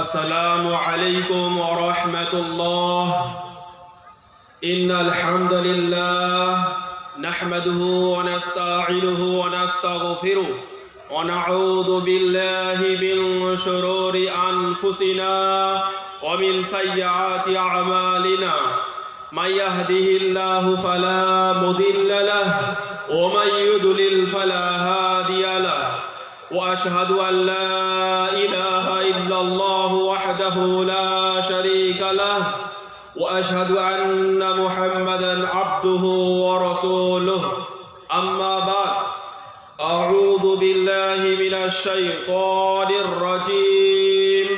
السلام عليكم ورحمة الله. إن الحمد لله نحمده ونستعينه ونستغفره ونعوذ بالله من شرور أنفسنا ومن سيئات أعمالنا. من يهده الله فلا مضل له ومن يضلل فلا هادي له. وأشهد أن لا إله إلا الله وحده لا شريك له وأشهد أن محمدا عبده ورسوله. أما بعد، أعوذ بالله من الشيطان الرجيم.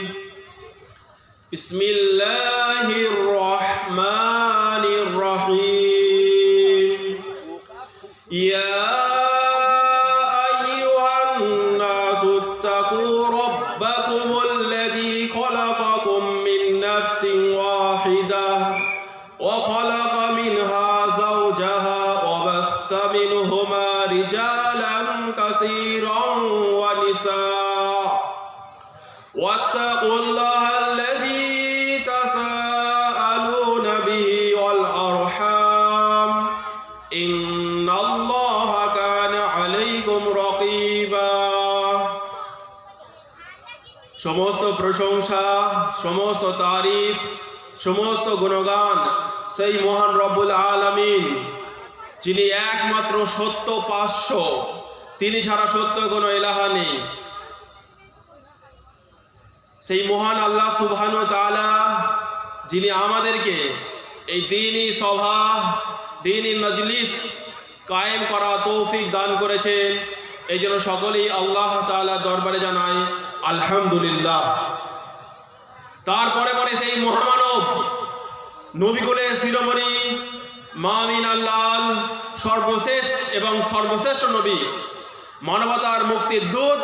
بسم الله الرحمن الرحيم. يا ربكم الذي خلقكم من نفس واحدة وخلق منها زوجها وبث منهما رجالا كثيرا ونساء واتقوا الله الذي تساءلون به والأرحام إن الله كان عليكم رقيبا. সমস্ত প্রশংসা, সমস্ত তারিফ, সমস্ত গুণগান সেই মহান রব্বুল আলামিন, যিনি একমাত্র সত্য পাশ্য, তিনি ছাড়া সত্য কোনো ইলাহা নেই। সেই মহান আল্লাহ সুবহানাহু ওয়া তাআলা, যিনি আমাদেরকে এই দ্বীনি সভা, দ্বীনি মজলিস কায়েম করা তৌফিক দান করেছেন, এই জন্য সকলেই আল্লাহ তাআলার দরবারে জানাই আলহামদুলিল্লাহ। তারপরে পরে সেই মহামানব নবীকুলের শিরোমণি মামিন আল্লাহ, সর্বশেষ এবং সর্বশ্রেষ্ঠ নবী, মানবতার মুক্তির দূত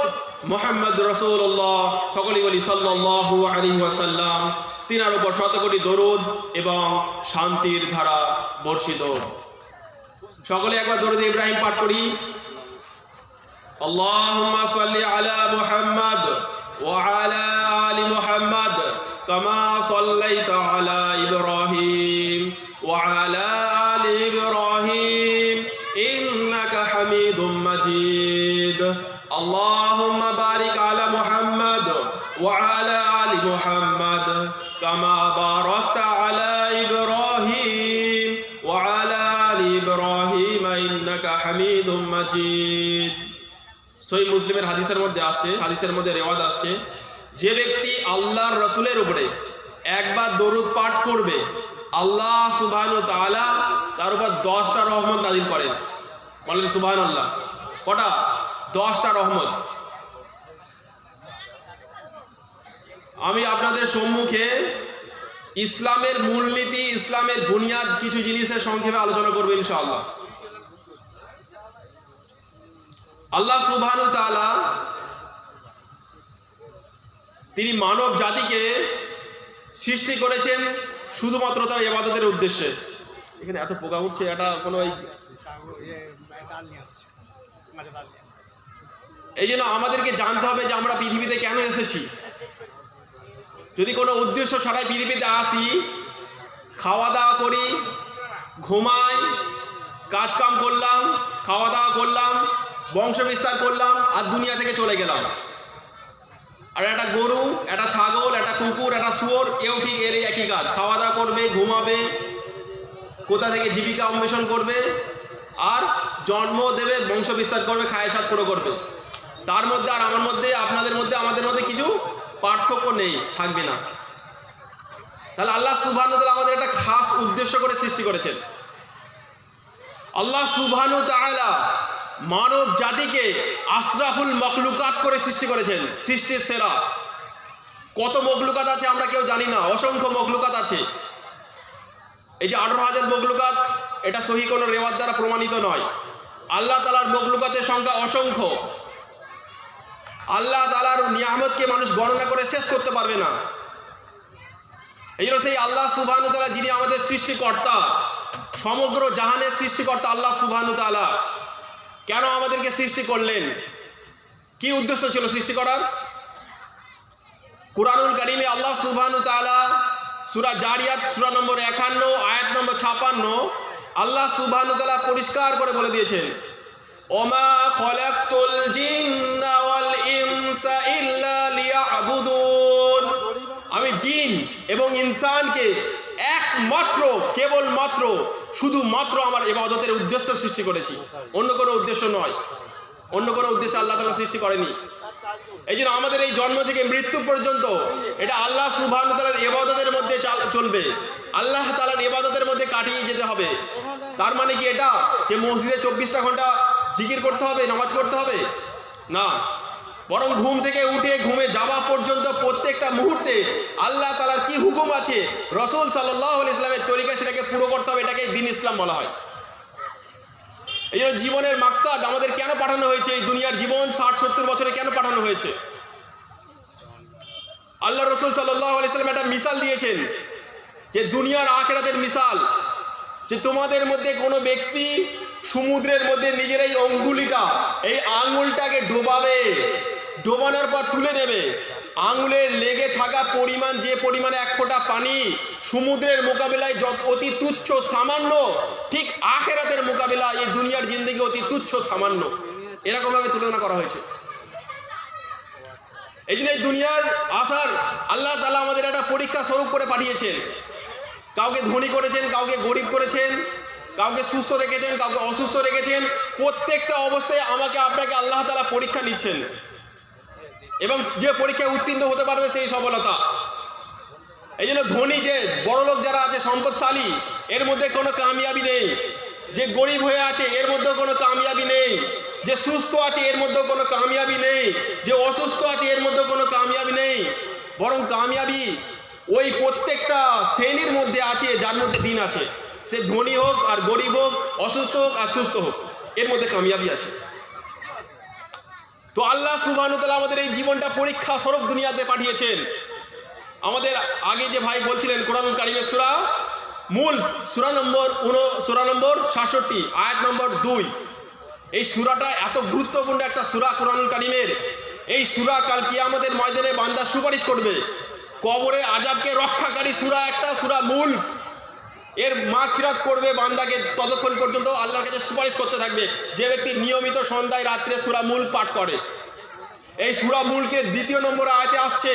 মুহাম্মদ রাসূলুল্লাহ, সকলেই বলি সাল্লাল্লাহু আলাইহি ওয়াসাল্লাম। তিনার উপর শত কোটি দরুদ এবং শান্তির ধারা বর্ষিত। সকলে একবার দরুদ ইব্রাহিম পাঠ করি। اللهم صل على محمد وعلى آل محمد كما صليت على إبراهيم وعلى آل إبراهيم إنك حميد مجيد. اللهم بارك على محمد وعلى آل محمد كما باركت على إبراهيم وعلى آل إبراهيم إنك حميد مجيد. সহিহ মুসলিমের হাদিসের মধ্যে রেওয়াজ আছে, যে ব্যক্তি আল্লাহর রাসূলের উপরে একবার দরুদ পাঠ করবে, আল্লাহ সুবহানাহু ওয়া তাআলা তার উপর 10টা রহমত নাযিল করেন। বলেন সুবহানাল্লাহ। কটা? 10টা রহমত। আমি আপনাদের সম্মুখে ইসলামের মূলনীতি, ইসলামের বুনিয়াদ কিছু জিনিসের সংক্ষেপে আলোচনা করব ইনশাআল্লাহ। আল্লাহ সুবহানাহু ওয়া তাআলা তিনি মানব জাতিকে সৃষ্টি করেছেন শুধুমাত্র তার ইবাদতের উদ্দেশ্যে। এখানে এত পোকা উঠছে, এটা কোনো এই জন্য আমাদেরকে জানতে হবে যে আমরা পৃথিবীতে কেন এসেছি। যদি কোনো উদ্দেশ্য ছাড়াই পৃথিবীতে আসি, খাওয়া দাওয়া করি, ঘুমাই, কাজকাম করলাম, খাওয়া দাওয়া করলাম, বংশ বিস্তার করলাম, আর দুনিয়া থেকে চলে গেলাম। আর একটা গরু, একটা ছাগল, একটা কুকুর, একটা শুয়োর, এও ঠিক এর একই কাজ। খাওয়া দাওয়া করবে, ঘুমাবে, কোথা থেকে জীবিকা অন্বেষণ করবে, আর জন্ম দেবে, বংশ বিস্তার করবে, খায়সাত পুরো করবে। তার মধ্যে আর আমার মধ্যে, আপনাদের মধ্যে, আমাদের মধ্যে কিছু পার্থক্য নেই, থাকবে না। তাহলে আল্লাহ সুবহানাহু ওয়া তাআলা আমাদের একটা খাস উদ্দেশ্য করে সৃষ্টি করেছেন। আল্লাহ সুবহানাহু ওয়া তাআলা মানব জাতিকে আশরাফুল মখলুকাত করে সৃষ্টি করেছেন, সৃষ্টির সেরা। কত মখলুকাত আছে আমরা কেউ জানি না, অসংখ্য মখলুকাত আছে। এই যে 18,000 মখলুকাত, এটা সহি কোনো রেওয়াত দ্বারা প্রমাণিত নয়। আল্লাহ তাআলার মখলুকাতের সংখ্যা অসংখ্য। আল্লাহ তাআলার নিয়ামতকে মানুষ গণনা করে শেষ করতে পারবে না। এই জন্য সেই আল্লাহ সুবহানাহু ওয়া তাআলা, যিনি আমাদের সৃষ্টিকর্তা, সমগ্র জাহানের সৃষ্টিকর্তা আল্লাহ সুবহানাহু ওয়া তাআলা, কেন আমাদেরকে সৃষ্টি করলেন, কি উদ্দেশ্য ছিল সৃষ্টি করার? কুরআনুল কারীমে আল্লাহ সুবহানাহু ওয়া তাআলা সূরা জারিয়াত সূরা নম্বর 51 আয়াত নম্বর 56 আল্লাহ সুবহানাহু ওয়া তাআলা পরিষ্কার করে বলে দিয়েছেন, ওমা খলাকতুল জিন্না ওয়াল ইনসা ইল্লা লিয়াবুদুন, আমি জিন এবং ইনসানকে একমাত্র কেবলমাত্র শুধুমাত্র আমার ইবাদতের উদ্দেশ্য সৃষ্টি করেছি, অন্য কোনো উদ্দেশ্য নয়, অন্য কোনো উদ্দেশ্য আল্লাহ তাআলা সৃষ্টি করেনি। এই জন্য আমাদের এই জন্ম থেকে মৃত্যু পর্যন্ত এটা আল্লাহ সুবহানাহু ওয়া তাআলার ইবাদতের মধ্যে চলবে, আল্লাহ তাআলার ইবাদতের মধ্যে কাটিয়ে যেতে হবে। তার মানে কি এটা যে মসজিদে 24টা ঘন্টা জিকির করতে হবে, নামাজ পড়তে হবে? না, বরং ঘুম থেকে উঠে ঘুমে যাওয়া পর্যন্ত প্রত্যেকটা মুহূর্তে আল্লাহ তাআলার কি হুকুম আছে, রাসূল সাল্লাল্লাহু আলাইহি ওয়াসাল্লামের তরিকা, সেটাকে পুরো করতে হবে। এটাকে দ্বীন ইসলাম বলা হয়। এই জন্য জীবনের মাকসাদ আমাদের কেন পাঠানো হয়েছে, এই দুনিয়ার জীবন 60-70 বছরে কেন পাঠানো হয়েছে? আল্লাহ রাসূল সাল্লাল্লাহু আলাইহি ওয়াসাল্লাম একটা মিসাল দিয়েছেন, যে দুনিয়ার আখিরাতের মিসাল, যে তোমাদের মধ্যে কোনো ব্যক্তি সমুদ্রের মধ্যে নিজের এই অঙ্গুলিটা, এই আঙুলটাকে ডোবাবে, ডোবানোর পর তুলে নেবে, আঙুলের লেগে থাকা পরিমাণ, যে পরিমাণে 1 ফোঁটা পানি সমুদ্রের মোকাবিলায় অতি তুচ্ছ সামান্য, ঠিক আখিরাতের মোকাবিলা এই দুনিয়ার জিন্দেগি অতি তুচ্ছ সামান্য, এরকমভাবে তুলনা করা হয়েছে। এই জন্য এই দুনিয়ার আসার আল্লাহ তাআলা আমাদের একটা পরীক্ষা স্বরূপ করে পাঠিয়েছেন। কাউকে ধনী করেছেন, কাউকে গরিব করেছেন, কাউকে সুস্থ রেখেছেন, কাউকে অসুস্থ রেখেছেন। প্রত্যেকটা অবস্থায় আমাকে আপনাকে আল্লাহ তাআলা পরীক্ষা নিচ্ছেন, এবং যে পরীক্ষায় উত্তীর্ণ হতে পারবে সেই সফলতা। এই জন্য ধনী, যে বড়লোক যারা আছে, সম্পদশালী, এর মধ্যে কোনো কামিয়াবি নেই। যে গরিব হয়ে আছে এর মধ্যেও কোনো কামিয়াবি নেই। যে সুস্থ আছে এর মধ্যেও কোনো কামিয়াবি নেই। যে অসুস্থ আছে এর মধ্যেও কোনো কামিয়াবি নেই। বরং কামিয়াবি ওই প্রত্যেকটা শ্রেণীর মধ্যে আছে যার মধ্যে দিন আছে। সে ধনী হোক আর গরিব হোক, অসুস্থ হোক আর সুস্থ হোক, এর মধ্যে কামিয়াবি আছে। তো আল্লাহ সুবহানাহু ওয়া তাআলা আমাদের এই জীবনটা পরীক্ষা স্বরূপ দুনিয়াতে পাঠিয়েছেন। আমাদের আগে যে ভাই বলছিলেন, কুরআনুল কারীমের সূরা সূরা নম্বর 67 আয়াত নম্বর 2, এই সূরাটা এত গুরুত্বপূর্ণ একটা সূরা কুরআনুল কারীমের। এই সূরা কাল কিয়ামতের ময়দানে বান্দা সুপারিশ করবে। কবরে আযাবকে রক্ষাকারী সূরা একটা, সূরা মুলক, এর মাগফিরাত করবে বান্দাকে, ততক্ষণ পর্যন্ত আল্লাহর কাছে সুপারিশ করতে থাকবে যে ব্যক্তি নিয়মিত সন্ধ্যায় রাত্রে সূরা মুলক পাঠ করে। এই সূরা মুলকের 2 নম্বর আয়াতে আসছে,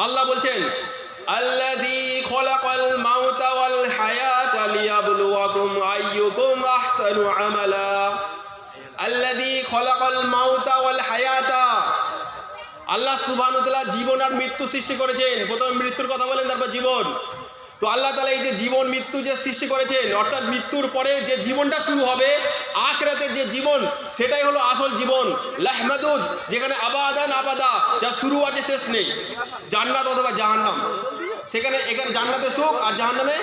আল্লাহ বলছেন, আল্লাযী খলাকাল মাউতা ওয়াল হায়াতা লিয়াবলুয়াকুম আইয়ুকুম আহসানু আমালা। আল্লাযী খলাকাল মাউতা ওয়াল হায়াতা, আল্লাহ সুবহানাহু ওয়া তাআলা জীবন আর মৃত্যু সৃষ্টি করেছেন। প্রথমে মৃত্যুর কথা বলেন, তারপর জীবন। তো আল্লাহ তাআলা এই যে জীবন মৃত্যু যে সৃষ্টি করেছেন, অর্থাৎ মৃত্যুর পরে যে জীবনটা শুরু হবে, আখিরাতের যে জীবন, সেটাই হলো আসল জীবন। লাহমাদুদ, যেখানে আবাদান আবাদা, যা শুরু আছে শেষ নেই। জান্নাত অথবা জাহান্নাম, সেখানে এখানে জান্নাতে সুখ আর জাহান্নামে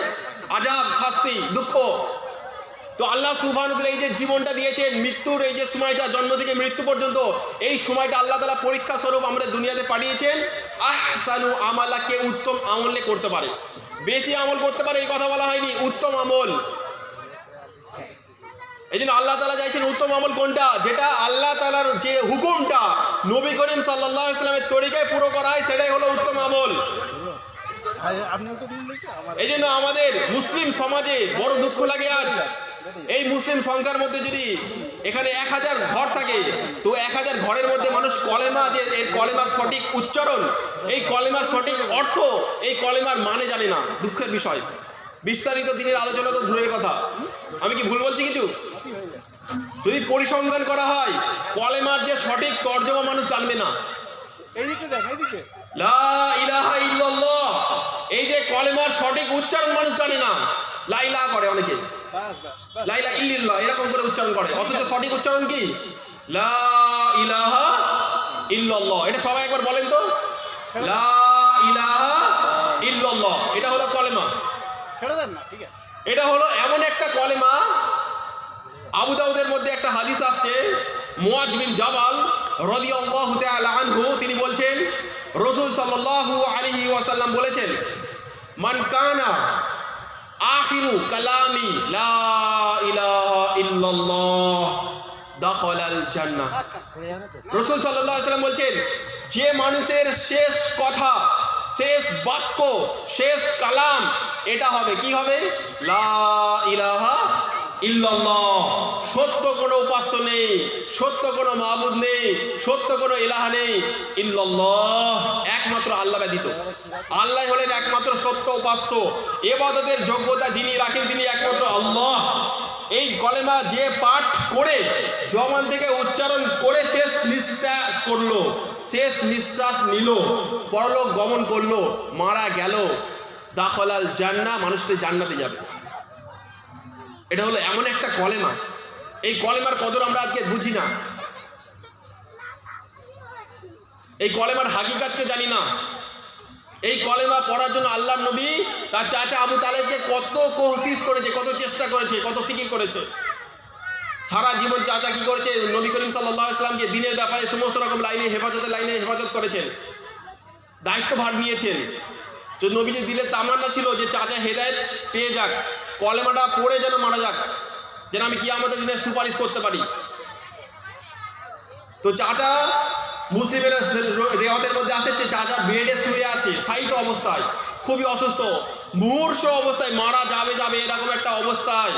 আযাব, শাস্তি, দুঃখ। তো আল্লাহ সুবহানাহু ওয়া তাআলা এই যে জীবনটা দিয়েছেন, মৃত্যুর এই যে সময়টা, জন্ম থেকে মৃত্যু পর্যন্ত, এই সময়টা আল্লাহ তাআলা পরীক্ষা স্বরূপ আমাদের দুনিয়াতে পাঠিয়েছেন। আহসানু আমালাকে উত্তম আমলে করতে পারে, বেশি আমল করতে পারে এই কথা বলা হয়নি, উত্তম আমল। এই জন্য আল্লাহ তাআলা চাইছেন উত্তম আমল কোনটা, যেটা আল্লাহ তাআলার যে হুকুমটা নবী করিম সাল্লাল্লাহু আলাইহি ওয়াসাল্লামের তরিকায় পুরো করা হয়, সেটাই হলো উত্তম আমল। এই জন্য আমাদের মুসলিম সমাজে বড় দুঃখ লাগে আজ, এই মুসলিম সংখ্যার মধ্যে যদি এখানে 1000 ঘর থাকে, তো 1000 ঘরের মধ্যে মানুষ কলেমা, যে এর কলেমার সঠিক উচ্চারণ, এই কলেমার সঠিক অর্থ, এই কলেমার মানে জানে না। দুঃখের বিষয়। বিস্তারিত দিনের আলোচনা তো দূরের কথা। আমি কি ভুল বলছি কিছু? যদি পরিসংখ্যান করা হয়, কলেমার যে সঠিক তর্জমা মানুষ জানবে না। লা ইলাহা ইল্লাল্লাহ, এই যে কলেমার সঠিক উচ্চারণ মানুষ জানে না। লা ইলাহা করে অনেকে, লা ইলাহা ইল্লাল্লাহ এরকম করে উচ্চারণ করে, অথচ সঠিক উচ্চারণ কি? লা ইলাহা ইল্লাল্লাহ। এটা সবাই একবার বলেন তো, লা ইলাহা ইল্লাল্লাহ। এটা হলো কলেমা। এটা হলো এমন একটা কলেমা, আবু দাউদের মধ্যে একটা হাদিস আসছে, মুআজ বিন জাবাল রাদিয়াল্লাহু তাআলা আনহু তিনি বলছেন, রাসূল সাল্লাল্লাহু আলাইহি ওয়াসাল্লাম বলেছেন, মান কানা আখিরু কালামি লা ইলাহা ইল্লাল্লাহ, দাখালাল জান্নাহ। রাসূল সাল্লাল্লাহু আলাইহি ওয়াসাল্লাম বলছেন, যে মানুষের শেষ কথা, শেষ বাক্য, শেষ কালাম এটা হবে, কি হবে? লা ইলাহা ইল্লাল্লাহ, সত্য কোনো উপাস্য নেই, সত্য কোনো মাবুদ নেই, সত্য কোনো ইলাহা নেই ইল্লাল্লাহ, একমাত্র আল্লাহ ব্যতীত। আল্লাহ হলেন একমাত্র সত্য উপাস্য, ইবাদতের যোগ্যতা যিনি রাখেন তিনি একমাত্র আল্লাহ। এই কলেমা যে পাঠ করে জবান থেকে উচ্চারণ করে শেষ নিঃশ্বাস করলো, শেষ নিঃশ্বাস নিল, পরলোক গমন করলো, মারা গেল, দাখালাল জান্নাহ, মানুষটি জান্নাতে যাবে। এটা হলো এমন একটা কলেমা, এই কলেমার কদর আমরা আজকে বুঝি না, এই কলেমার হাকিকাতকে জানি না। এই কলেমা পড়ার জন্য আল্লাহর নবী তার চাচা আবু তালেবকে কত কোশিশ করেছে, কত চেষ্টা করেছে, কত ফিকির করেছে। সারা জীবন চাচা কি করেছে? নবী করিম সাল্লাল্লাহু আলাইহি ওয়াসাল্লামকে দিনের ব্যাপারে সমস্ত রকম লাইনে হেফাজত করেছেন, দায়িত্বভার নিয়েছেন। তো নবীজি দিলের তামান্না ছিল যে চাচা হেদায়েত পেয়ে যাক, কলেমাটা পড়ে যেন মারা যাক, যেন আমি কিয়ামতের দিনে সুপারিশ করতে পারি। তো চাচা, মুসলিমের রেওয়াতের মধ্যে আছে যে চাচা বেডে শুয়ে আছে, শায়িত অবস্থায়, খুবই অসুস্থ, মুমূর্ষু অবস্থায়, মারা যাবে এরকম একটা অবস্থায়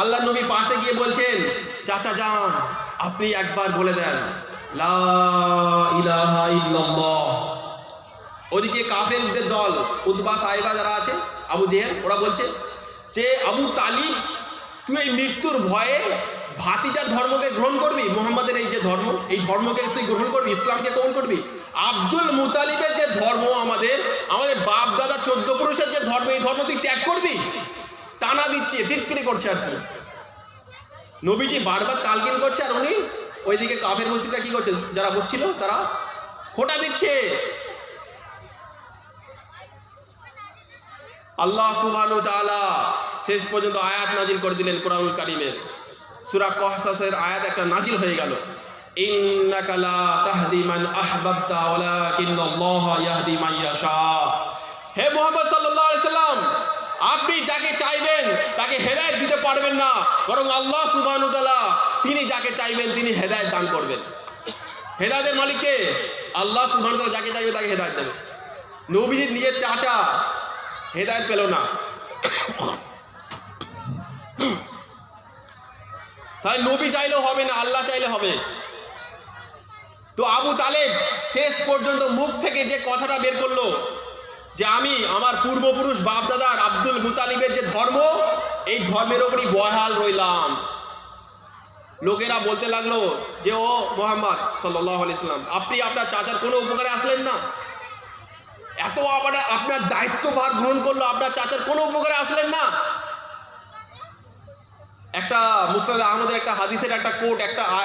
আল্লাহ নবী পাশে গিয়ে বলছেন, চাচা যান, আপনি একবার বলে দেন লা ইলাহা ইল্লাল্লাহ। ওদিকে কাফেরদের দল, উতবা সাহেবা যারা আছে, আবু জেহেল, ওরা বলছে যে আবু তালিব, তুই এই মৃত্যুর ভয়ে ভাতিজার ধর্মকে গ্রহণ করবি, মুহাম্মাদের এই যে ধর্ম, এই ধর্মকে তুই গ্রহণ করবি, ইসলামকে গ্রহণ করবি? আব্দুল মুতালিবের যে ধর্ম, আমাদের বাপ দাদা 14 পুরুষের যে ধর্ম, এই ধর্ম তুই ত্যাগ করবি? টানা দিচ্ছে, টিটকিরি করছে আর কি। নবীজি বারবার তালকিন করছে, আর উনি ওইদিকে কাফের মুশরিকরা কি করছে, যারা বসছিল তারা খোঁটা দিচ্ছে। আল্লাহ সুবহানাহু ওয়া তাআলা শেষ পর্যন্ত আয়াত নাজিল করে দিলেন কোরআনুল কারীমের। সূরা কসসের আয়াত একটা নাজিল হয়ে গেল, ইন্নাকা লা তাহদি মান আহবাবতা ওয়ালাকিন্নাল্লাহা ইয়াহদি মান ইয়াশা। হে মুহাম্মদ সাল্লাল্লাহু আলাইহি সাল্লাম, আপনি যাকে চাইবেন তাকে হেদায়েত দিতে পারবেন না, বরং আল্লাহ সুবহানাহু ওয়া তাআলা তিনি যাকে চাইবেন তিনি হেদায়েত দান করবেন। হেদায়েতের মালিক কে? আল্লাহ সুবহানাহু ওয়া তাআলা যাকে চাইবে তাকে হেদায়েত দেবে। নবীজির নিজের চাচা হেদায়েত পেল না, তাই নবী চাইলেও হবে না, আল্লাহ চাইলে হবে। তো আবু তালেব শেষ পর্যন্ত মুখ থেকে যে কথাটা বের করলো যে আমি আমার পূর্বপুরুষ বাপদাদার আব্দুল মুতালিবের যে ধর্ম, এই ধর্মের ওপরই বহাল রইলাম। লোকেরা বলতে লাগলো যে ও মুহাম্মদ সাল্লাল্লাহু আলাইহি সাল্লাম, আপনি আপনার চাচার কোনো উপকারে আসলেন না, এত আপনার দায়িত্বভার গ্রহণ করলো, আপনার চাচার কোনো উপকারে আসলেন না। একটা মুসনাদ আহমদের একটা হাদিসের একটা কোট,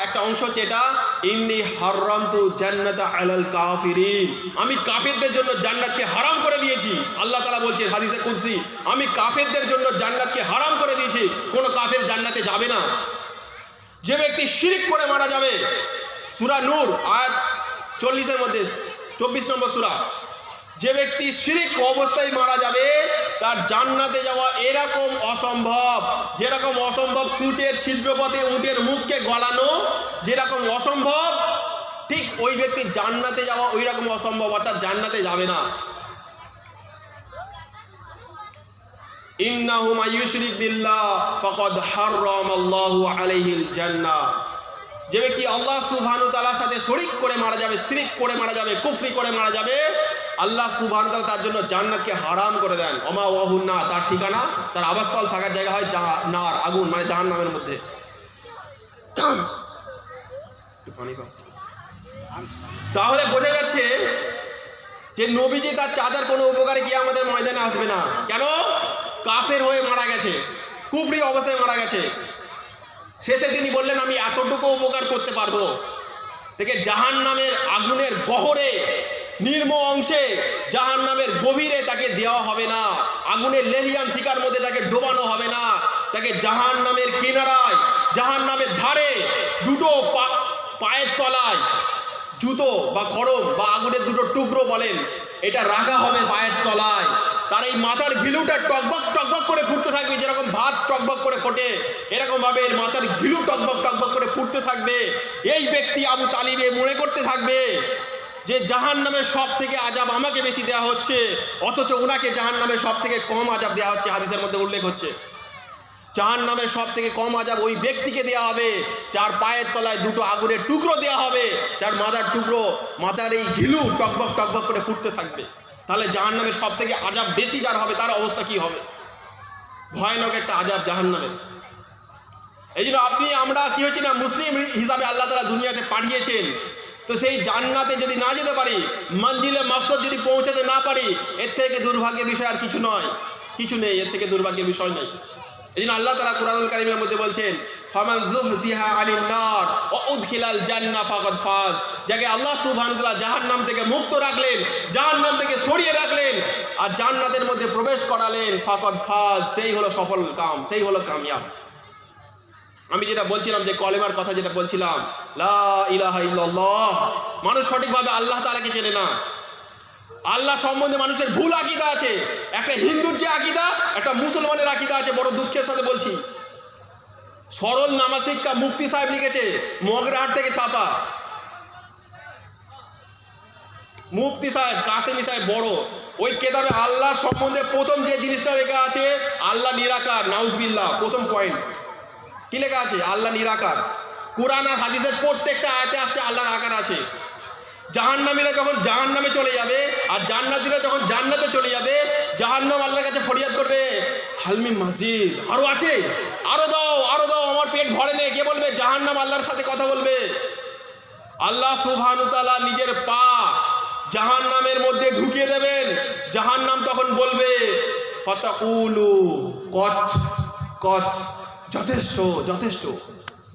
একটা অংশ হচ্ছে এটা, ইন্নী হারামতু জান্নাতা আলাল কাফিরিন, আমি কাফেরদের জন্য জান্নাতকে হারাম করে দিয়েছি। আল্লাহ তাআলা বলছেন হাদিসে কুদসি, আমি কাফেরদের জন্য জান্নাতকে হারাম করে দিয়েছি, কোনো কাফের জান্নাতে যাবে না। যে ব্যক্তি শিরক করে মারা যাবে, সূরা নূর আয়াত 40-এর মধ্যে 24 নম্বর সূরা, যে ব্যক্তি শিরক অবস্থায় মারা যাবে তার জান্নাতে যাওয়া এরকম অসম্ভব, যেরকম অসম্ভব সূচের ছিদ্রপথে উটের মুখকে গলানো যেরকম অসম্ভব, ঠিক ওই ব্যক্তি জান্নাতে যাওয়া ওই রকম অসম্ভব, অর্থাৎ জান্নাতে যাবে না। ইন্নাহু মাইয়ুশরিক বিল্লাহ ফাকাদ হারামাল্লাহু আলাইহিল জান্নাহ, যে ব্যক্তি আল্লাহ সুবহানাহু ওয়া তাআলার সাথে শরীক করে মারা যাবে, শিরক করে মারা যাবে, কুফরি করে মারা যাবে, আল্লাহ সুবহানাহু ওয়া তাআলা তার জন্য জান্নাতকে হারাম করে দেন। ওমা ওয়াহুন না, তার ঠিকানা, তার আবাসস্থল, থাকার জায়গা হয় নার, আগুন, মানে জাহান্নামের মধ্যে। তাহলে বোঝা যাচ্ছে যে নবীজি তার চাচার কোনো উপকারে গিয়ে আমাদের ময়দানে আসবে না। কেন? কাফের হয়ে মারা গেছে, কুফরি অবস্থায় মারা গেছে। শেষে তিনি বললেন আমি এতটুকু উপকার করতে পারবো, থেকে জাহান্নামের আগুনের গহরে, নির্ম অংশে, জাহান্নামের গভীরে তাকে দেওয়া হবে না, আগুনের লেলিয়াম শিকার মধ্যে তাকে ডোবানো হবে না, তাকে জাহান্নামের কিনারায়, জাহান্নামের ধারে, দুটো পায়ের তলায় জুতো বা খড়ম বা আগুনের দুটো টুকরো বলেন, এটা রাখা হবে পায়ের তলায়। তার এই মাথার ঘিলুটা টকবক টকবক করে ফুটতে থাকবে, যেরকম ভাত টকবক করে ফোটে, এরকম ভাবে এর মাথার ঘিলু টকবক টকবক করে ফুটতে থাকবে। এই ব্যক্তি আবু তালিবে মনে করতে থাকবে যে জাহান্নামের সব থেকে আযাব আমাকে বেশি দেওয়া হচ্ছে, অথচ ওনাকে জাহান্নামের সব থেকে কম আযাব দেওয়া হচ্ছে। হাদিসের মধ্যে উল্লেখ হচ্ছে জাহান্নামের সব থেকে কম আযাব ওই ব্যক্তিকে দেওয়া হবে যার পায়ের তলায় দুটো আগুনের টুকরো দেওয়া হবে, যার মাথার টুকরো, মাথার এই ঘিলু টকবক টকবক করে ফুটতে থাকবে। তাহলে জাহান্নামের সব থেকে আযাব বেশি যার হবে তার অবস্থা কি হবে? ভয়ানক একটা আযাব জাহান্নামের। এই জন্য আমরা কি হচ্ছে না, মুসলিম হিসাবে আল্লাহ তাআলা দুনিয়াতে পাঠিয়েছেন, তো সেই জান্নাতে যদি না যেতে পারি, মঞ্জিলে মাকসদ যদি পৌঁছাতে না পারি, এর থেকে দুর্ভাগ্যের বিষয় আর কিছু নয়, কিছু নেই, এর থেকে দুর্ভাগ্যের বিষয় নেই। এই জন্য আল্লাহ তাআলা কুরআনুল কারীমের মধ্যে বলছেন, ফামান যুহজিহা আনিন নার ওয়া উদখিলাল জান্নাহ ফাকাদ ফাজ। যাকে আল্লাহ সুবহানাহু ওয়া তাআলা জাহান্নাম থেকে মুক্ত রাখলেন, জাহান্নাম থেকে সরিয়ে রাখলেন আর জান্নাতের মধ্যে প্রবেশ করালেন, ফাকাদ ফাজ, সেই হলো সফল কাম, সেই হলো কামিয়াব। আমি যেটা বলছিলাম যে কলেমার কথা যেটা বলছিলাম, লা ইলাহা ইল্লাল্লাহ, মানুষ সঠিকভাবে আল্লাহ তাআলাকে চেনে না। আল্লাহ সম্বন্ধে মানুষের ভুল আকীদা আছে। একটা হিন্দুর যে আকীদা, একটা মুসলমানের আকীদা আছে। বড় দুঃখের সাথে বলছি, সরল নামাজ শিক্ষা মুফতি সাহেব লিখেছে, মগরাহাট থেকে ছাপা, মুফতি সাহেব কাসেমি সাহেব বড়, ওই কেতাবে আল্লাহ সম্বন্ধে প্রথম যে জিনিসটা লেখা আছে, আল্লাহ নিরাকার, নাউজুবিল্লাহ, প্রথম পয়েন্ট কি লেখা আছে? আল্লাহ নিরাকার। কোরআন আর হাদিসের প্রত্যেকটা আয়াতে আসছে আল্লাহর আকার আছে। জাহান্নামীরা যখন জাহান্নামে চলে যাবে আর জান্নাতীরা যখন জান্নাতে চলে যাবে, জাহান্নাম আল্লাহর কাছে ফরিয়াদ করবে, হালমি মসজিদ, আরো আছে, আরো দাও, আরো দাও, আমার পেট ভরে নেই। কে বলবে? জাহান্নাম আল্লাহর সাথে কথা বলবে। আল্লাহ সুবহানাহু ওয়া তাআলা নিজের পা জাহান্নামের মধ্যে ঢুকিয়ে দেবেন। জাহান্নাম তখন বলবে, ফাতাকুলু কত কত, যথেষ্ট যথেষ্ট।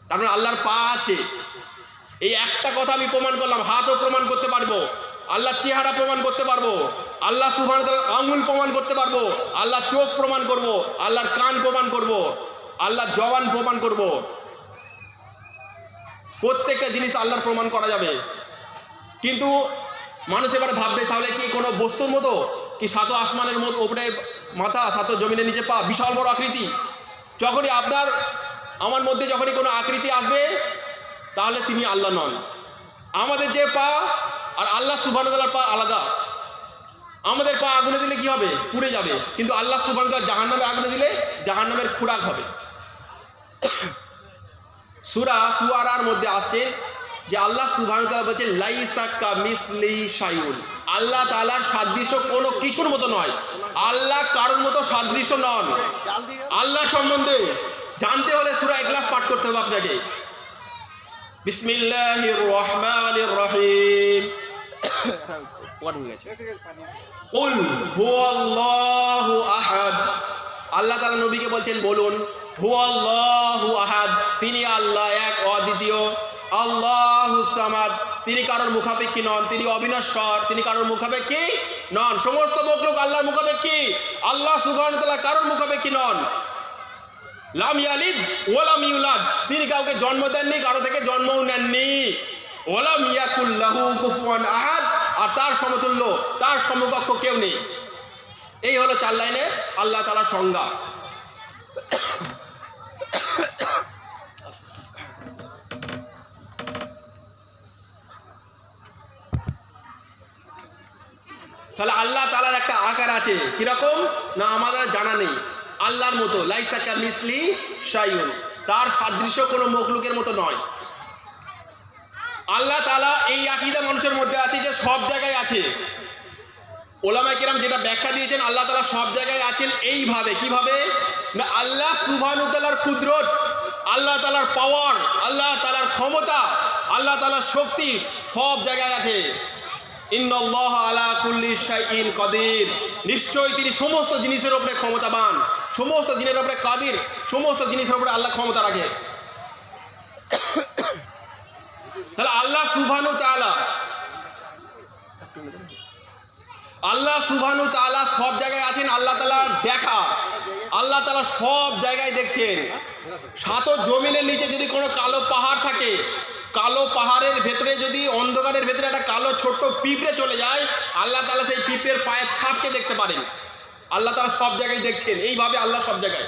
তার মানে আল্লাহর পা আছে। এই একটা কথা আমি প্রমাণ করলাম, হাতও প্রমাণ করতে পারবো, আল্লাহর চেহারা প্রমাণ করতে পারবো, আল্লাহ সুবহানাহু ওয়া তাআলার আঙ্গুল প্রমাণ করতে পারবো, আল্লাহর চোখ প্রমাণ করব, আল্লাহর কান প্রমাণ করব, আল্লাহর জবান প্রমাণ করব। প্রত্যেকটা জিনিস আল্লাহর প্রমাণ করা যাবে। কিন্তু মানুষ এবার ভাববে, তাহলে কি কোনো বস্তুর মতো, কি সাত আসমানের মতো ওপরে মাথা, সাত জমিনের নিচে পা, বিশাল বড় আকৃতি। যখনই আপনার আমার মধ্যে যখনই কোনো আকৃতি আসবে, তাহলে তিনি আল্লাহ নন। আমাদের যে পা আর আল্লাহ সুবহানাহু ওয়া তাআলার পা আলাদা। আমাদের পা আগুনে দিলে কি হবে? পুড়ে যাবে। কিন্তু আল্লাহ সুবহানাহু ওয়া তাআলা জাহান্নামের আগুনে দিলে জাহান্নামের খোরাক হবে। সূরা শুআরার মধ্যে আসছে যে আল্লাহ সুবহানাহু ওয়া তাআলা বলেছেন, লাইসা কামিসলি শাইউন, আল্লাহ তাআলার সাদৃশ্য কোনো কিছুর মতো নয়। আল্লাহ কারোর মতো সাদৃশ্য নন। আল্লাহ সম্বন্ধে জানতে হলে সূরা ইখলাস পাঠ করতে হবে আপনাকে। বিসমিল্লাহির রহমানির রহিম। কুল হুয়াল্লাহু আহাদ। আল্লাহ তাআলা নবীকে বলছেন, বলুন হুয়াল্লাহু আহাদ, তিনি আল্লাহ এক, অদ্বিতীয়। আল্লাহুস সামাদ, তিনি কারোর মুখাপেক্ষী নন, তিনি অবিনশ্বর, তিনি কারোর মুখাপেক্ষী নন। সমস্ত মখলুক আল্লাহর মুখাপেক্ষী, আল্লাহ সুবহানাহু ওয়া তাআলা কারোর মুখাপেক্ষী নন। লাম ইয়ালিদ ওয়া লাম ইউলাদ, তিনি কাউকে জন্ম দেননি, কারো থেকে জন্মও নেননি। ওয়া লাম ইয়াকুল লাহু কুফুয়ান আহাদ, আর তার সমতুল্য, তার সমকক্ষ কেউ নেই। এই হলো 4 লাইনে আল্লাহ তাআলার সংজ্ঞা। তাহলে আল্লাহ তাআলার একটা আকার আছে, কিরকম না আমাদের জানা নেই। আল্লাহর মতো, লাইসা কামিসলি শাইউন, তার সাদৃশ্য কোনো মখলুকের মতো নয়। আল্লাহ তাআলা এই আকীদা মানুষের মধ্যে আছে যে সব জায়গায় আছে। ওলামায়ে কেরাম যেটা ব্যাখ্যা দিয়েছেন, আল্লাহ তাআলা সব জায়গায় আছেন এইভাবে। কিভাবে না, আল্লাহ সুবহানাহু ওয়া তাআলার কুদরত, আল্লাহ তাআলার পাওয়ার, আল্লাহ তাআলার ক্ষমতা, আল্লাহ তাআলার শক্তি সব জায়গায় আছে। ইন্নাল্লাহা আলা কুল্লি শাইইন কাদির, নিশ্চয়ই তিনি সমস্ত জিনিসের উপরে ক্ষমতাবান, সমস্ত জিনিসের উপরে কাদির, সমস্ত জিনিসের উপরে আল্লাহ ক্ষমতা রাখে। তাহলে আল্লাহ সুবহানাহু তাআলা, আল্লাহ সুবহানাহু তাআলা সব জায়গায় আছেন। আল্লাহ তাআলার দেখা, আল্লাহ তাআলা সব জায়গায় দেখছেন। সাত জমিনের নিচে যদি কোনো কালো পাহাড় থাকে, কালো পাহাড়ের ভেতরে যদি অন্ধকারের ভেতরে একটা কালো ছোট্ট পিঁপড়ে চলে যায়, আল্লাহ তাআলা সেই পিঁপড়ের পায়ের ছাপকে দেখতে পারেন। আল্লাহ তাআলা সব জায়গায় দেখছেন। এইভাবে আল্লাহ সব জায়গায়।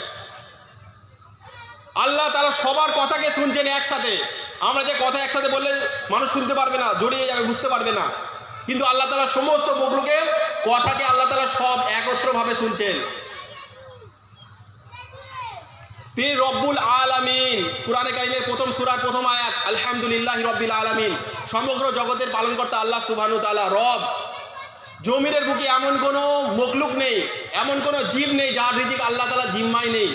আল্লাহ তাআলা সবার কথাকে শুনছেন একসাথে। আমরা যে কথা একসাথে বললে মানুষ শুনতে পারবে না, জড়িয়ে যাবে, বুঝতে পারবে না, কিন্তু আল্লাহ তাআলা সমস্ত মখলুকের কথাকে আল্লাহ তাআলা সব একত্রভাবে শুনছেন। তিনি রব্বুল আলামিন। কুরআনে কারীমের প্রথম সূরার প্রথম আয়াত, আলহামদুলিল্লাহি রব্বিল আলামিন। সমগ্র জগতের পালনকর্তা আল্লাহ সুবহানাহু ওয়া তাআলা রব। জমিনের বুকে এমন কোনো মখলুক নেই, এমন কোনো জীব নেই যার রিজিক আল্লাহ তাআলা জিম্মায় নেই।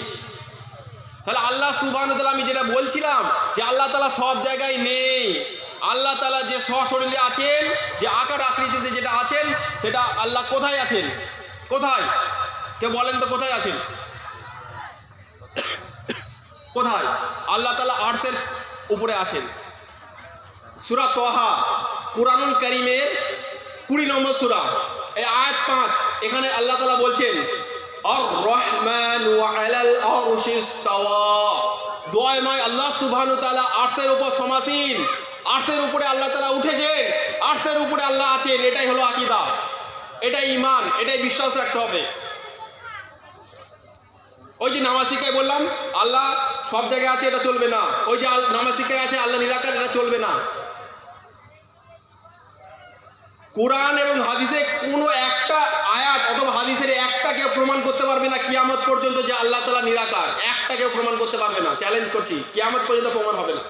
তাহলে আল্লাহ সুবহানাহু ওয়া তাআলা, আমি যেটা বলছিলাম যে আল্লাহ তাআলা সব জায়গায় নেই। আল্লাহ তাআলা যে সশরীরে আছেন, যে আকার আকৃতিতে যেটা আছেন, সেটা আল্লাহ কোথায় আছেন? কোথায়? কেউ বলেন তো কোথায় আছেন? কোথায়? আল্লাহ তাআলা আরশের উপরে আছেন। সূরা তাহা, কুরআনুল কারীমের 20 নম্বর সূরা, এই আয়াত 5, এখানে আল্লাহ তাআলা বলছেন আর রহমানু আলাল আরশি ইস্তাওয়া। দয়াময় আল্লাহ সুবহানাহু ওয়া তাআলা আরশের উপর সমাসীন। আরশের উপরে আল্লাহ তাআলা উঠেছেন, আরশের উপরে আল্লাহ আছেন। এটাই হলো আকীদা, এটাই ঈমান, এটাই বিশ্বাস রাখতে হবে। ওই যে নামাজ শিখায় বললাম আল্লাহ সব জায়গায় আছে, এটা চলবে না। ওই যে নামাজ শিখায় আছে আল্লাহ নিরাকার, এটা চলবে না। কোরআন এবং হাদিসে কোনো একটা আয়াত অথবা হাদিসের একটা কেউ প্রমাণ করতে পারবে না কিয়ামত পর্যন্ত যে আল্লাহ তাআলা নিরাকার। একটা কেউ প্রমাণ করতে পারবে না, চ্যালেঞ্জ করছি, কিয়ামত পর্যন্ত প্রমাণ হবে না।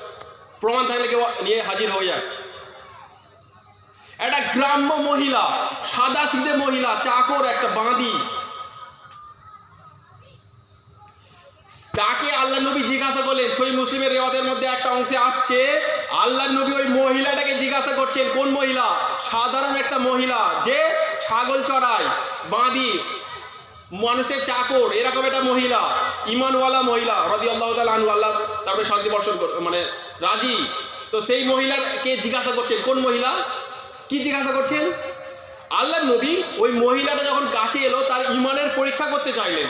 প্রমাণ থাকলে কেউ নিয়ে হাজির হয়ে যায়। একটা গ্রাম্য মহিলা, সাদা সিধে মহিলা, চাকর, একটা বাঁধি, তাকে আল্লাহ নবী জিজ্ঞাসা করলেন। সহিহ মুসলিমের রিওয়ায়াতের মধ্যে একটা অংশে আসছে, আল্লাহ নবী ওই মহিলাটাকে জিজ্ঞাসা করছেন। কোন মহিলা? সাধারণ একটা মহিলা যে ছাগল চড়ায়, বাঁধি, মানুষের চাকর, এরকম একটা মহিলা, ঈমানওয়ালা মহিলা রাদিয়াল্লাহু তাআলা আনহু, আল্লাহ তারপরে শান্তি বর্ষণ মানে রাজি। তো সেই মহিলাকে জিজ্ঞাসা করছেন। কোন মহিলা? কি জিজ্ঞাসা করছেন? আল্লাহ নবী ওই মহিলাটা যখন কাছে এলো তার ঈমানের পরীক্ষা করতে চাইলেন।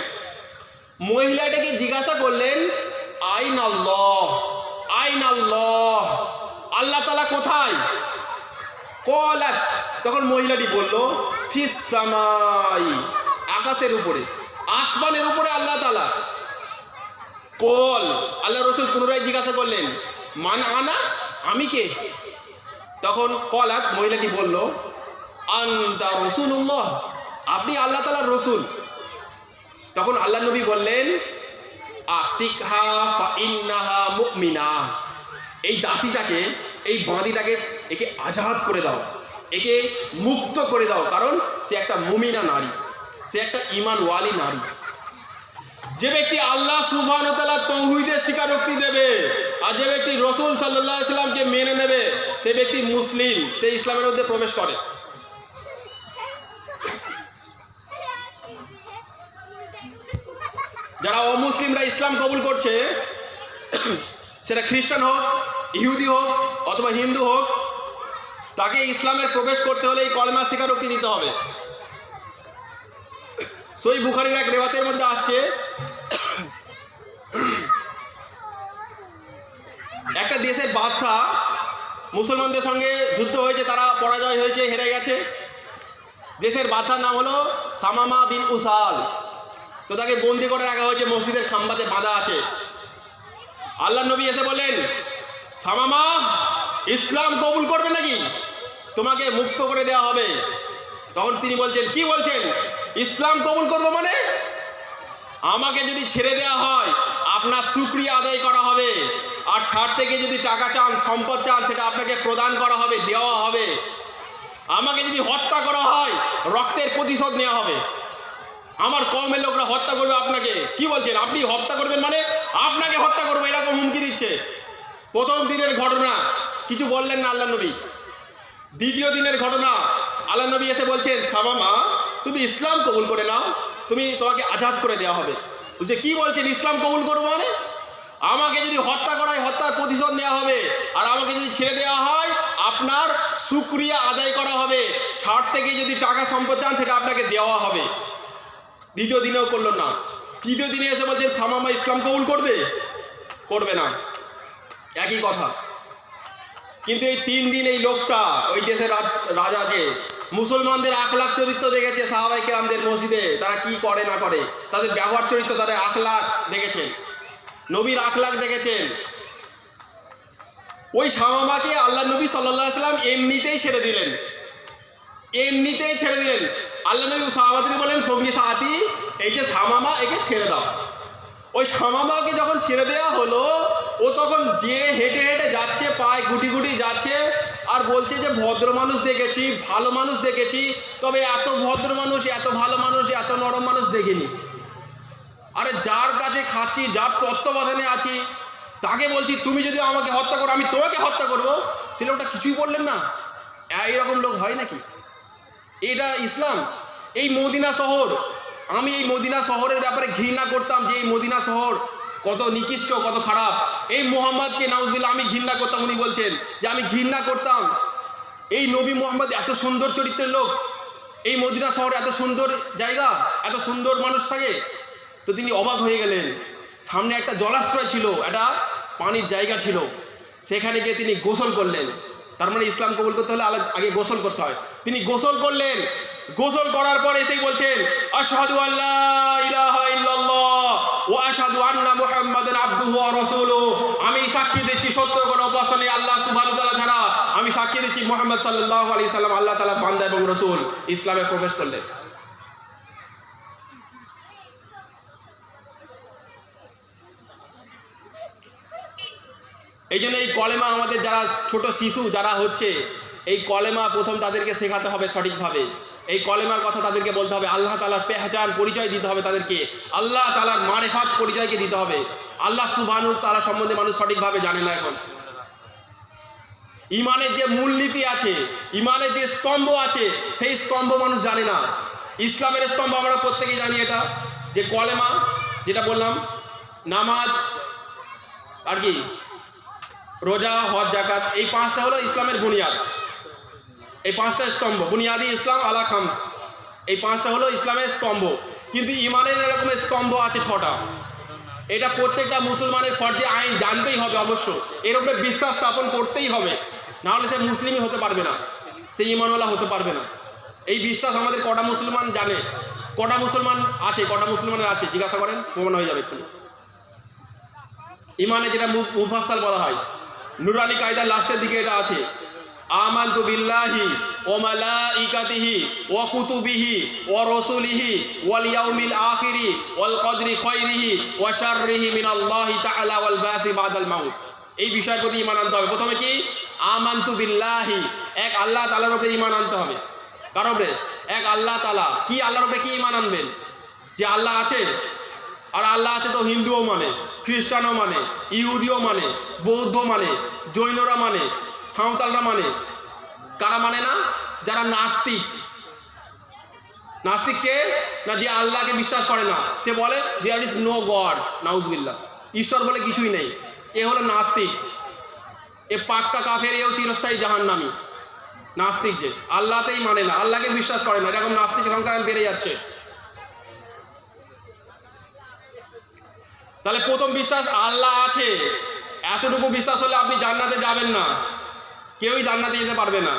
মহিলাটাকে জিজ্ঞাসা করলেন আইন আল্লাহ, আইন আল্লাহ, আল্লাহ তাআলা কোথায়? কলাত, তখন মহিলাটি বলল ফিস সামাই, আকাশের উপরে, আসমানের উপরে আল্লাহ তাআলা। কল, আল্লাহ রাসূল পুনরায় জিজ্ঞাসা করলেন মান আনা, আমি কে? তখন কলাত, মহিলাটি বলল আনতা রাসূলুল্লাহ, আপনি আল্লাহ তাআলার রাসূল। তখন আল্লাহ নবী বললেন আতিকহা ফা ইন্নাহা মুমিনা, এই দাসীটাকে, এই বাঁদিটাকে, একে আজাদ করে দাও, একে মুক্ত করে দাও, কারণ সে একটা মুমিনা নারী, সে একটা ঈমানওয়ালী নারী। যে ব্যক্তি আল্লাহ সুবহানাহু ওয়া তাআলা তাওহীদের স্বীকারোক্তি দেবে আর যে ব্যক্তি রাসূল সাল্লাল্লাহু আলাইহি সাল্লামকে মেনে নেবে, সে ব্যক্তি মুসলিম, সে ইসলামের মধ্যে প্রবেশ করে। যারা অমুসলিমরা ইসলাম কবুল করছে, সেটা খ্রিস্টান হোক, ইহুদি হোক অথবা হিন্দু হোক, তাকে ইসলামের প্রবেশ করতে হলে এই কলেমা স্বীকারোক্তি দিতে হবে। সহিহ বুখারীর এক রিওয়ায়াতের মধ্যে আসছে, একটা দেশের বাদশা, মুসলমানদের সঙ্গে যুদ্ধ হয়েছে, তারা পরাজয় হয়েছে, হেরে গেছে। দেশের বাদশার নাম হলো সামামা বিন উসাল। তো তাকে বন্দি করে রাখা হয়েছে, মসজিদের খাম্বাতে বাঁধা আছে। আল্লাহ নবী এসে বলেন সামামা, ইসলাম কবুল করবে নাকি? তোমাকে মুক্ত করে দেওয়া হবে। তখন তিনি বলছেন, কি বলছেন? ইসলাম কবুল করবো মানে? আমাকে যদি ছেড়ে দেওয়া হয় আপনার শুকরিয়া আদায় করা হবে, আর ছাড় থেকে যদি টাকা চান, সম্পদ চান, সেটা আপনাকে প্রদান করা হবে, দেওয়া হবে। আমাকে যদি হত্যা করা হয় রক্তের প্রতিশোধ নেওয়া হবে। আমার কওমের লোকরা হত্যা করবে আপনাকে। কি বলছেন? আপনি হত্যা করবেন মানে আপনাকে হত্যা করবো, এরকম হুমকি দিচ্ছে। প্রথম দিনের ঘটনা, কিছু বললেন না আল্লাহ নবী। দ্বিতীয় দিনের ঘটনা, আল্লাহ নবী এসে বলছেন সামামা, তুমি ইসলাম কবুল করে নাও, তোমাকে আজাদ করে দেওয়া হবে। বলছে কি বলছেন ইসলাম কবুল করবো মানে? আমাকে যদি হত্যা করা হয় হত্যার প্রতিশোধ নেওয়া হবে, আর আমাকে যদি ছেড়ে দেওয়া হয় আপনার শুকরিয়া আদায় করা হবে, ছাড় থেকে যদি টাকা সম্পদ চান সেটা আপনাকে দেওয়া হবে। দ্বিতীয় দিনেও করল না। তৃতীয় দিনে এসে বলছেন সামামা ইসলাম কবুল করবে? করবে না, একই কথা। কিন্তু এই 3 দিন এই লোকটা, ওই দেশের রাজা, যে মুসলমানদের আখলাক চরিত্র দেখেছে, সাহাবায়ে কেরামদের মসজিদে তারা কি করে না করে, তাদের ব্যবহার চরিত্র, তাদের আখলাক দেখেছেন। নবীর আখলাক দেখেছেন। ওই শামামাকে আল্লাহ নবী সাল্লাল্লাহু আলাইহি সাল্লাম এমনিতেই ছেড়ে দিলেন, এমনিতেই ছেড়ে দিলেন। আল্লাহ নবী সাহাবাদেরকে বলেন, সঙ্গী সাথী এই যে শামামা, একে ছেড়ে দাও। ওই শামামাকে যখন ছেড়ে দেওয়া হলো, ও তখন যে হেঁটে হেঁটে যাচ্ছে, পায়ে গুটি গুটি যাচ্ছে, আর বলছে যে ভদ্র মানুষ দেখেছি, ভালো মানুষ দেখেছি, তবে এত ভদ্র মানুষ, এত ভালো মানুষ, এত নরম মানুষ দেখিনি। আরে যার কাছে খাচ্ছি, যার তত্ত্বাবধানে আছি, তাকে বলছি তুমি যদি আমাকে হত্যা করো আমি তোমাকে হত্যা করবো, সে লোকটা কিছুই বললেন না। এইরকম লোক হয় নাকি? এটা ইসলাম? এই মদিনা শহর, আমি এই মদিনা শহরের ব্যাপারে ঘৃণা করতাম যে এই মদিনা শহর কত নিকৃষ্ট, কত খারাপ। এই মোহাম্মদকে নাউজুবিল্লাহ আমি ঘৃণা করতাম। উনি বলছেন যে আমি ঘৃণা করতাম। এই নবী মোহাম্মদ এত সুন্দর চরিত্রের লোক, এই মদিনা শহর এত সুন্দর জায়গা, এত সুন্দর মানুষ থাকে। তো তিনি অবাক হয়ে গেলেন। সামনে একটা জলাশ্রয় ছিল, একটা পানির জায়গা ছিল, সেখানে গিয়ে তিনি গোসল করলেন। তার মানে ইসলাম কবুল করতে হলে আগে গোসল করতে হয়। তিনি গোসল করলেন। গোসল করার পরে এসেই বলছেন, আশহাদু আল্লা ইলাহা ইল্লাল্লাহ ওয়া আশহাদু আন্না মুহাম্মাদান আবদুহু ওয়া রাসূলুহু। আমি সাক্ষী দিচ্ছি সত্য কোনো উপাস্য নেই আল্লাহ সুবহানাহু ওয়া তাআলা ছাড়া। আমি সাক্ষী দিচ্ছি মুহাম্মদ সাল্লাল্লাহু আলাইহি সাল্লাম আল্লাহ তাআলার বান্দা এবং রাসূল। ইসলামে প্রবেশ করলেন। এই জন্য এই কলেমা আমাদের যারা ছোট শিশু যারা হচ্ছে, এই কলেমা প্রথম তাদেরকে শেখাতে হবে সঠিকভাবে। এই কলেমার কথা তাদেরকে বলতে হবে, আল্লাহ তাআলার পেহচান পরিচয় দিতে হবে তাদেরকে, আল্লাহ তাআলার মারিফাত পরিচয়কে দিতে হবে। আল্লাহ সুবহানাহু ওয়া তাআলা সম্বন্ধে মানুষ সঠিকভাবে জানে না এখন। ইমানের যে মূলনীতি আছে, ইমানের যে স্তম্ভ আছে, সেই স্তম্ভ মানুষ জানে না। ইসলামের স্তম্ভ আমরা প্রত্যেকেই জানি, এটা যে কলেমা, যেটা বললাম, নামাজ, আর কি রোজা, হজ, যাকাত, এই পাঁচটা হলো ইসলামের বুনিয়াদ। এই পাঁচটা স্তম্ভ, বুনিয়াদি ইসলাম আলা খামস, এই পাঁচটা হলো ইসলামের স্তম্ভ। কিন্তু ইমানের এরকম স্তম্ভ আছে 6টা। এটা প্রত্যেকটা মুসলমানের ফরজে আইন জানতেই হবে, অবশ্য এর উপরে বিশ্বাস স্থাপন করতেই হবে, নাহলে সে মুসলিমই হতে পারবে না, সে ইমানওয়ালা হতে পারবে না। এই বিশ্বাস আমাদের কটা মুসলমান জানে? কটা মুসলমান আছে? কটা মুসলমানের আছে জিজ্ঞাসা করেন, প্রমাণ হয়ে যাবে এক্ষুনি। ইমানে যেটা মুফাসসাল বলা হয়, নুরানি কায়দার লাস্টের দিকে এটা আছে, আমানতু বিল্লাহি ওয়া মালাইকাতিহি ওয়া কুতুবিহি ওয়া রাসূলিহি ওয়াল ইয়াউমিল আখিরি ওয়াল কদরি খায়রিহি ওয়া শাররিহি মিনাল্লাহি তাআলা ওয়াল বাথি বাদাল মাউত। এই বিষয়ের প্রতি ঈমান আনতে হবে। প্রথমে কি? আমানতু বিল্লাহি, এক আল্লাহ তাআলার উপরে ঈমান আনতে হবে। কার উপরে? এক আল্লাহ তাআলা। কি আল্লাহর উপরে কি ঈমান আনবেন? যে আল্লাহ আছে, আর আল্লাহ আছে তো হিন্দুও মানে, খ্রিস্টানও মানে, ইহুদিও মানে, বৌদ্ধ মানে, জৈনরা মানে, সাঁওতালরা মানে। কারা মানে না? যারা নাস্তিক। নাস্তিক কে? না যে আল্লাহকে বিশ্বাস করে না, সে বলে দেয়ার ইজ নো গড, নাউজুবিল্লাহ, ঈশ্বর বলে কিছুই নেই, এ হলো নাস্তিক। এ পাক্কা কাফের, এও চিরস্থায়ী জাহান্নামী। নাস্তিক যে আল্লাহতেই মানে না, আল্লাহকে বিশ্বাস করে না, এরকম নাস্তিকের সংখ্যা বেড়ে যাচ্ছে। তাহলে প্রথম বিশ্বাস আল্লাহ আছে, এতটুকু বিশ্বাস হলে আপনি জান্নাতে যাবেন না, কেউই জান্নাতে যেতে পারবে না।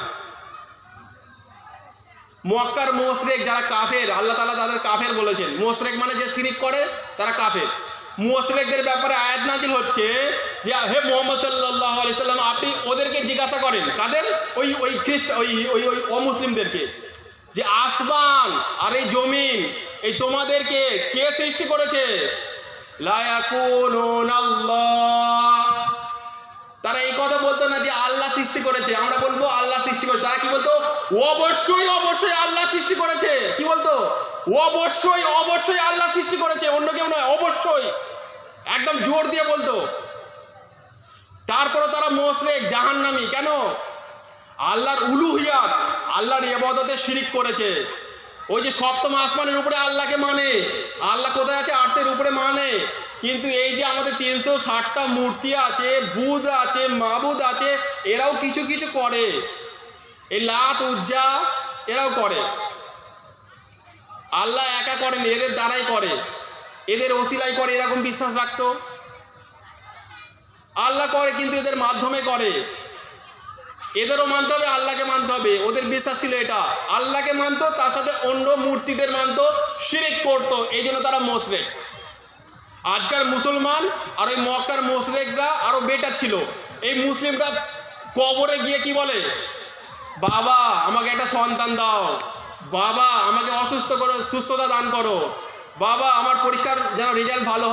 মুআক্কার মুশরিক যারা কাফের, আল্লাহ তাআলা তাদের কাফের বলেছেন। মুশরিক মানে যে শিরক করে তারা কাফের। মুশরিকদের ব্যাপারে আয়াত নাজিল হচ্ছে যে হে মুহাম্মদ সাল্লাল্লাহু আলাইহি সাল্লাম, আপনি ওদেরকে জিজ্ঞাসা করেন। কাদের? ওই খ্রিস্ট ওই অমুসলিমদেরকে, যে আসমান আর এই জমিন এই তোমাদেরকে কে সৃষ্টি করেছে? লা ইয়াকুনুনাল্লাহ। তারা এই কথা বলতো না যে আল্লাহ সৃষ্টি করেছে, আমরা বলবো আল্লাহ সৃষ্টি করেছে। তারা কি বলতো? অবশ্যই অবশ্যই আল্লাহ সৃষ্টি করেছে। কি বলতো? অবশ্যই অবশ্যই আল্লাহ সৃষ্টি করেছে, অন্য কেউ নয়, অবশ্যই, একদম জোর দিয়ে বলতো। তারপরে তারা মুশরিক, জাহান্নামী। কেন? আল্লাহর উলুহিয়াত, আল্লাহর ইবাদতে শিরিক করেছে। ওই যে সপ্তম আসমানের উপরে আল্লাহকে মানে, আল্লাহ কোথায় আছে? আরশের উপরে মানে। কিন্তু এই যে আমাদের 360টা মূর্তি আছে, বুধ আছে, মাবুদ আছে, এরাও কিছু কিছু করে। এই লাত, উজ্জা এরাও করে। আল্লাহ একা করেন, এদের দ্বারাই করে, এদের ওসিলাই করে, এরকম বিশ্বাস রাখতো। আল্লাহ করে কিন্তু এদের মাধ্যমে করে, এদেরও মানতে হবে, আল্লাহকে মানতে হবে। ওদের বিশ্বাস ছিল এটা, আল্লাহকে মানতো, তার সাথে অন্য মূর্তিদের মানতো, শিরিক করতো, এই জন্য তারা মুশরিক। আজকাল মুসলমান আর ওই মক্কার মুশরিকরা আরো বেটার ছিল। এই মুসলিমরা কবরে গিয়ে কি বলে, বাবা আমাকে একটা সন্তান দাও, বাবা আমাকে অসুস্থ করো, সুস্থতা দান করো, বাবা আমার পরীক্ষার যেন রেজাল্ট ভালো হয়।